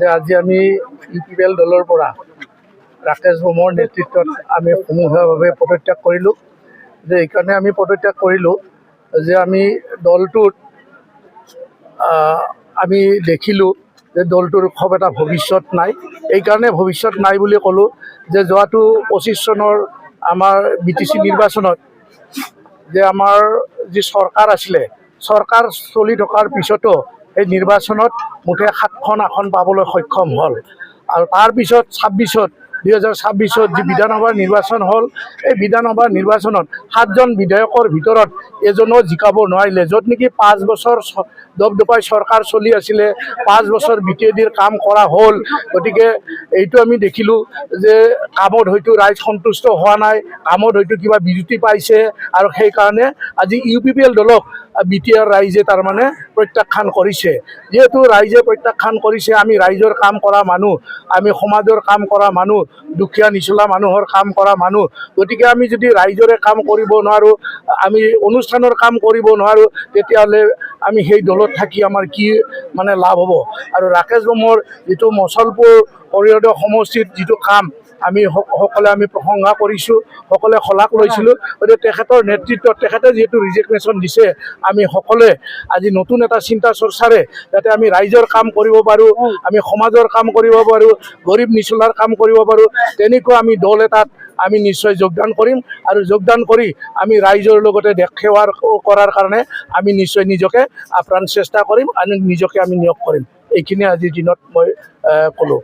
যে আজি আমি UPPL দলৰ পৰা ৰাকেশ ভৌমৰ নেতৃত্বত আমি সমূহীয়াভাৱে পদত্যাগ কৰিলোঁ। যে এইকাৰণে আমি পদত্যাগ কৰিলোঁ যে আমি দলটোত আমি দেখিলোঁ যে দলটোৰ খুব এটা ভৱিষ্যত নাই। এইকাৰণে ভৱিষ্যত নাই বুলি ক'লোঁ যে যোৱাটো 25 চনৰ আমাৰ BTC নিৰ্বাচনত যে আমাৰ যি চৰকাৰ আছিলে, চৰকাৰ চলি থকাৰ পিছতো এই নিৰ্বাচনত মুঠে 7খন আসন পাবলৈ সক্ষম হ'ল। আৰু তাৰপিছত 2026 যি বিধানসভাৰ নিৰ্বাচন হ'ল, এই বিধানসভাৰ নিৰ্বাচনত 7জন বিধায়কৰ ভিতৰত এজনো জিকাব নোৱাৰিলে। য'ত নেকি 5 বছৰ দপদপাই চৰকাৰ চলি আছিলে, 5 বছৰ BTADৰ কাম কৰা হ'ল। গতিকে এইটো আমি দেখিলোঁ যে কামত হয়তো ৰাইজ সন্তুষ্ট হোৱা নাই, কামত হয়তো কিবা বিজুতি পাইছে, আৰু সেইকাৰণে আজি UPPL দলক BTR ৰাইজে তাৰমানে প্ৰত্যাখ্যান কৰিছে। যিহেতু ৰাইজে প্ৰত্যাখ্যান কৰিছে, আমি ৰাইজৰ কাম কৰা মানুহ, আমি সমাজৰ কাম কৰা মানুহ, দুখীয়া নিচলা মানুহৰ কাম কৰা মানুহ। গতিকে আমি যদি ৰাইজৰে কাম কৰিব নোৱাৰোঁ, আমি অনুষ্ঠানৰ কাম কৰিব নোৱাৰোঁ, তেতিয়াহ'লে আমি সেই দলত থাকি আমাৰ কি মানে লাভ হ'ব। আৰু ৰাকেশ ভৌমৰ যিটো মচলপুৰ পৰিষদীয় সমষ্টিত যিটো কাম আমি সকলে আমি প্ৰশংসা কৰিছোঁ, সকলোৱে শলাগ লৈছিলোঁ। গতিকে তেখেতৰ নেতৃত্বত তেখেতে যিহেতু ৰিজিগনেশ্যন দিছে, আমি সকলোৱে আজি নতুন এটা চিন্তা চৰ্চাৰে যাতে আমি ৰাইজৰ কাম কৰিব পাৰোঁ, আমি সমাজৰ কাম কৰিব পাৰোঁ, গৰীব নিচলাৰ কাম কৰিব পাৰোঁ, তেনেকুৱা আমি দল এটাত আমি নিশ্চয় যোগদান কৰিম। আৰু যোগদান কৰি আমি ৰাইজৰ লগতে দেশ সেৱা কৰাৰ কাৰণে আমি নিশ্চয় নিজকে আপ্ৰাণ চেষ্টা কৰিম আৰু নিজকে আমি নিয়োগ কৰিম। এইখিনি আজিৰ দিনত মই ক'লোঁ।